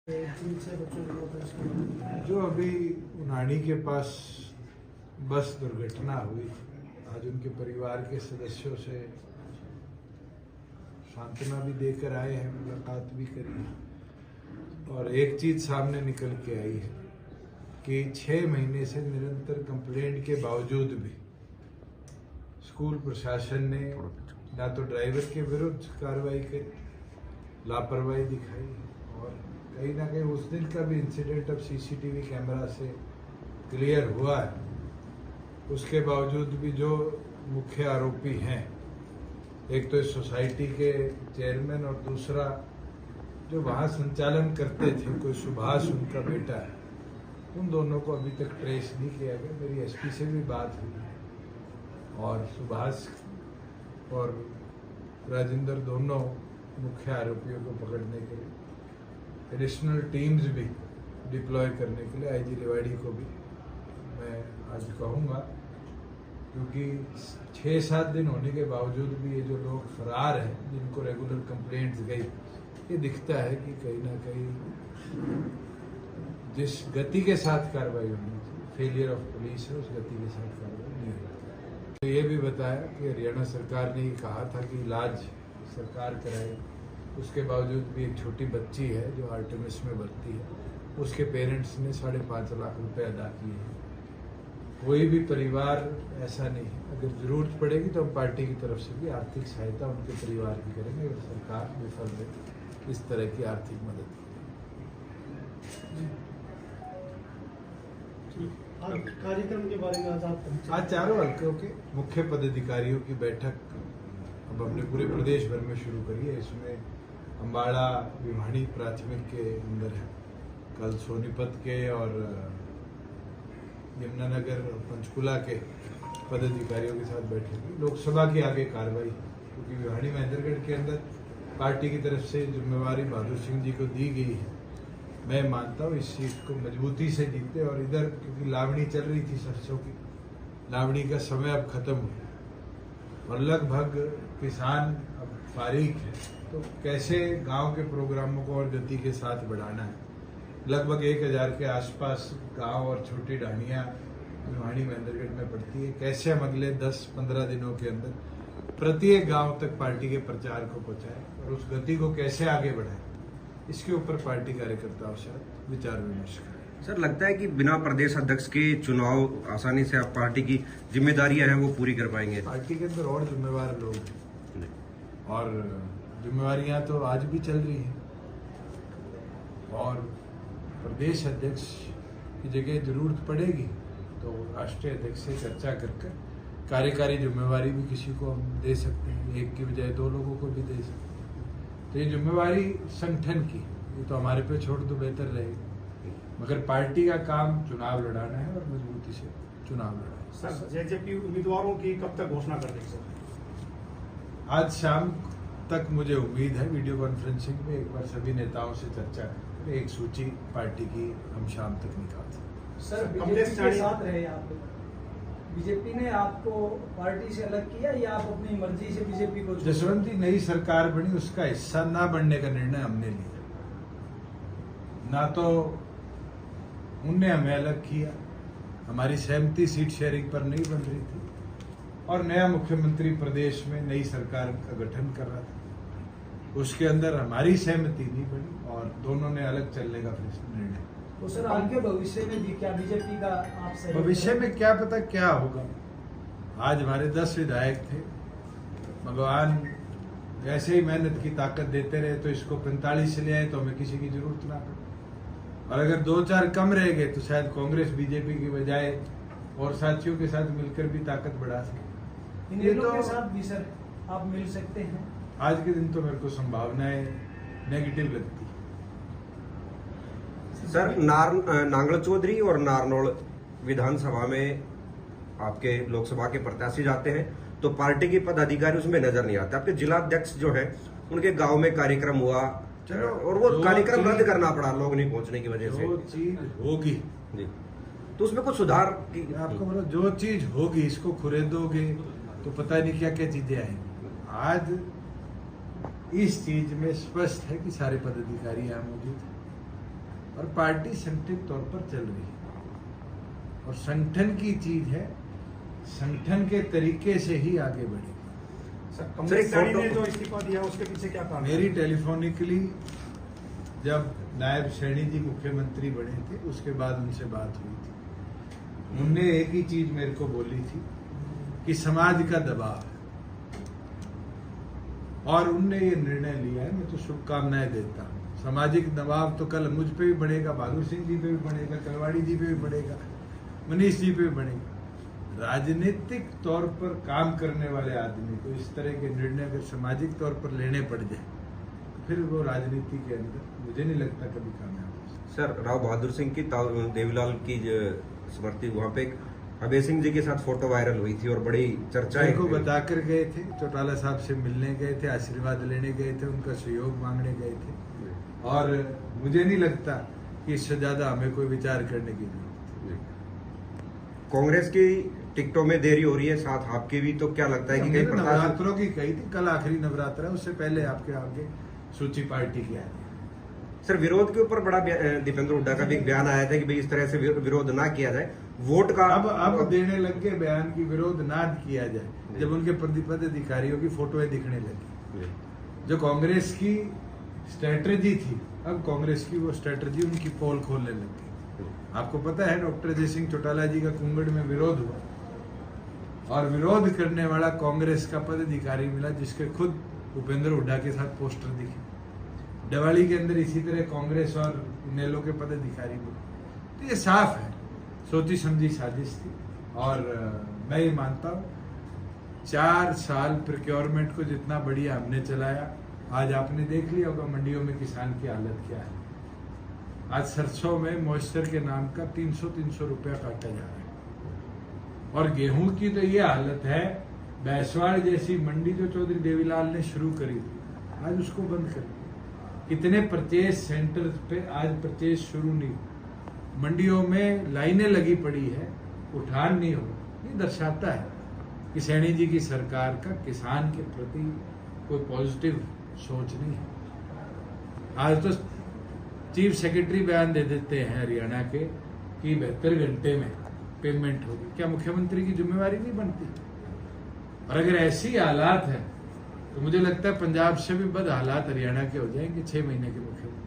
जो अभी उनाड़ी के पास बस दुर्घटना हुई, आज उनके परिवार के सदस्यों से सांत्वना भी देकर आए हैं, मुलाकात भी करी और एक चीज सामने निकल के आई है कि 6 महीने से निरंतर कंप्लेंट के बावजूद भी स्कूल प्रशासन ने ना तो ड्राइवर के विरुद्ध कार्रवाई करी, लापरवाही दिखाई और कहीं ना कहीं उस दिन का भी इंसिडेंट अब सीसीटीवी कैमरा से क्लियर हुआ है। उसके बावजूद भी जो मुख्य आरोपी हैं, एक तो इस सोसाइटी के चेयरमैन और दूसरा जो वहाँ संचालन करते थे, कोई सुभाष उनका बेटा है, उन दोनों को अभी तक ट्रेस नहीं किया गया। मेरी एसपी से भी बात हुई और सुभाष और राजेंद्र दोनों मुख्य आरोपियों को पकड़ने के लिए एडिशनल टीम्स भी डिप्लॉय करने के लिए आईजी रेवाड़ी को भी मैं आज कहूँगा, क्योंकि 6-7 दिन होने के बावजूद भी ये जो लोग फरार हैं, जिनको रेगुलर कंप्लेंट्स गई, ये दिखता है कि कहीं ना कहीं जिस गति के साथ कार्रवाई होनी चाहिए, फेलियर ऑफ पुलिस है, उस गति के साथ कार्रवाई नहीं होती। तो ये भी बताया कि हरियाणा सरकार ने ये कहा था कि इलाज सरकार कराए, उसके बावजूद भी एक छोटी बच्ची है जो आर्टेमिस में भर्ती है, उसके पेरेंट्स ने 5.5 लाख रुपए अदा किए हैं। कोई भी परिवार ऐसा नहीं है, अगर जरूरत पड़ेगी तो हम पार्टी की तरफ से भी आर्थिक सहायता उनके परिवार की करेंगे अगर सरकार विफल रहे इस तरह की आर्थिक मदद की। कार्यक्रम के बारे में आज चारों हल्कों के मुख्य पदाधिकारियों की बैठक अब हमने पूरे प्रदेश भर में शुरू करी है। इसमें अम्बाड़ा भिवानी प्राथमिक के अंदर है, कल सोनीपत के और यमुनानगर और पंचकुला के पदाधिकारियों के साथ बैठेगी। लोकसभा की आगे कार्रवाई, क्योंकि भिवानी महेंद्रगढ़ के अंदर पार्टी की तरफ से जिम्मेवारी बहादुर सिंह जी को दी गई है। मैं मानता हूँ इस सीट को मजबूती से जीते और इधर क्योंकि लावणी चल रही थी सरसों की, लावणी का समय अब खत्म हुआ और लगभग किसान अब फारिग है, तो कैसे गांव के प्रोग्रामों को और गति के साथ बढ़ाना है। लगभग 1000 के आसपास गांव और छोटी ढाणियाँ भिवानी महेंद्रगढ़ में पड़ती है, कैसे हम अगले 10-15 दिनों के अंदर प्रत्येक गांव तक पार्टी के प्रचार को पहुंचाएं और उस गति को कैसे आगे बढ़ाएं, इसके ऊपर पार्टी कार्यकर्ताओं से विचार विमर्श करें। सर, लगता है कि बिना प्रदेश अध्यक्ष के चुनाव आसानी से आप पार्टी की जिम्मेदारियां हैं वो पूरी कर पाएंगे? पार्टी के अंदर और जिम्मेवार लोग हैं और जिम्मेवारियां तो आज भी चल रही हैं और प्रदेश अध्यक्ष की जगह जरूरत पड़ेगी तो राष्ट्रीय अध्यक्ष से चर्चा करके कार्यकारी जिम्मेवारी भी किसी को हम दे सकते हैं, एक की बजाय 2 लोगों को भी दे सकते हैं। तो ये जिम्मेवारी संगठन की, ये तो हमारे पे छोड़ दो बेहतर रहेगी, मगर पार्टी का काम चुनाव लड़ाना है और मजबूती से चुनाव लड़ाना है। सर, जेजेपी उम्मीदवारों की कब तक घोषणा कर देंगे सर? आज शाम तक मुझे उम्मीद है वीडियो कॉन्फ्रेंसिंग में एक बार सभी नेताओं से चर्चा कर एक सूची पार्टी की हम शाम तक निकाल सकते। सर, बीजेपी के साथ रहे आप, बीजेपी ने आपको पार्टी से अलग किया या आप अपनी मर्जी से बीजेपी को? जसवंत जी, नई सरकार बनी, उसका हिस्सा ना बनने का निर्णय हमने लिया, ना तो उनने हमें अलग किया, हमारी सहमति सीट शेयरिंग पर नहीं बन रही थी और नया मुख्यमंत्री प्रदेश में नई सरकार का गठन कर रहा था, उसके अंदर हमारी सहमति नहीं बनी और दोनों ने अलग चलने का निर्णय। तो सर, आगे भविष्य में भी क्या बीजेपी का आपसे? भविष्य में क्या पता क्या होगा। आज हमारे 10 विधायक थे, भगवान ऐसे ही मेहनत की ताकत देते रहे तो इसको 45 से ले आए तो हमें किसी की जरूरत ना पड़े, और अगर 2-4 कम रह गए तो शायद कांग्रेस बीजेपी की बजाय और साथियों के साथ मिलकर भी ताकत बढ़ा सके। ये तो के साथ भी सर आप मिल सकते हैं? आज के दिन तो मेरे को संभावनाएं नेगेटिव लगती है। सर, नांगल चौधरी और नारनौल विधानसभा में आपके लोकसभा के प्रत्याशी जाते हैं तो पार्टी के पदाधिकारी उसमें नजर नहीं आते। आपके जिला अध्यक्ष जो है उनके गांव में कार्यक्रम हुआ और वो कार्यक्रम रद्द करना पड़ा लोग नहीं पहुंचने की वजह से। जो चीज होगी जी, तो उसमें कुछ सुधार की आपको बोलो, जो चीज होगी इसको खुरेदोगे तो पता नहीं क्या क्या चीजें आएंगी। आज इस चीज में स्पष्ट है कि सारे पदाधिकारी यहाँ मौजूद हैं। और पार्टी संगठित तौर पर चल रही है और संगठन की चीज है, संगठन के तरीके से ही आगे बढ़ेगी। सर कमलेश सैनी ने जो इस्तीफा दिया उसके पीछे क्या कारण मेरी टेलीफोनिकली जब नायब सैनी जी मुख्यमंत्री बने थे उसके बाद उनसे बात हुई थी। उनने एक ही चीज मेरे को बोली थी कि समाज का दबाव है और उनने ये निर्णय लिया है। मैं तो शुभकामनाएं देता हूँ। सामाजिक दबाव तो कल मुझ पे भी बढ़ेगा, बहादुर सिंह जी पे भी बढ़ेगा, कलवाड़ी जी पे भी बढ़ेगा, मनीष जी पे भी बढ़ेगा। राजनीतिक तौर पर काम करने वाले आदमी को इस तरह के निर्णय अगर सामाजिक तौर पर लेने पड़ जाए तो फिर वो राजनीति के अंदर मुझे नहीं लगता कभी कामयाब हो सकता। सर राव बहादुर सिंह की देवीलाल की जो स्मृति, वहाँ पे एक अभय सिंह जी के साथ फोटो वायरल हुई थी और बड़ी चर्चाएं को बता कर गए थे, चौटाला साहब से मिलने गए थे, आशीर्वाद लेने गए थे, उनका सहयोग मांगने गए थे और मुझे नहीं लगता कि इससे ज्यादा हमें कोई विचार करने की जरूरत है। कांग्रेस की टिकटों में देरी हो रही है, साथ आपकी भी, तो क्या लगता है कि कहीं नवरात्रों की कही थी, कल आखिरी नवरात्र है, उससे पहले आपके आगे सूची पार्टी की आ रही है। सर विरोध के ऊपर बड़ा दीपेंद्र हुड्डा का भी एक बयान आया था कि भाई इस तरह से विरोध ना किया जाए, वोट का अब देने लग गए बयान की विरोध ना किया जाए जब उनके पदाधिकारियों की फोटोएं दिखने लगी। जो कांग्रेस की स्ट्रेटजी थी, अब कांग्रेस की वो स्ट्रेटजी उनकी पोल खोलने लग गई। आपको पता है डॉक्टर अजय सिंह चौटाला जी का कुंगड़ में विरोध हुआ और विरोध करने वाला कांग्रेस का पदाधिकारी मिला जिसके खुद भूपेंद्र हुड्डा के साथ पोस्टर दिखे। दिवाली के अंदर इसी तरह कांग्रेस और इनेलो के पदाधिकारी मिले। तो ये साफ है सोची समझी साजिश थी और मैं ये मानता हूँ 4 साल प्रोक्योरमेंट को जितना बढ़िया हमने चलाया, आज आपने देख लिया होगा मंडियों में किसान की हालत क्या है। आज सरसों में मॉइस्चर के नाम का 300 रुपया काटा जा रहा है और गेहूं की तो ये हालत है। बैसवाड़ जैसी मंडी जो चौधरी देवीलाल ने शुरू करी थी, आज उसको बंद कर दिया। कितने परचेज सेंटर पे आज परचेज शुरू नहीं, मंडियों में लाइनें लगी पड़ी है, उठान नहीं हो। ये दर्शाता है कि सैनी जी की सरकार का किसान के प्रति कोई पॉजिटिव सोच नहीं है। आज तो चीफ सेक्रेटरी बयान दे देते हैं हरियाणा के कि 72 घंटे में पेमेंट होगी। क्या मुख्यमंत्री की जिम्मेवारी नहीं बनती? और अगर ऐसी हालात है तो मुझे लगता है पंजाब से भी बद हालात हरियाणा के हो जाएंगे 6 महीने के मुख्यमंत्री।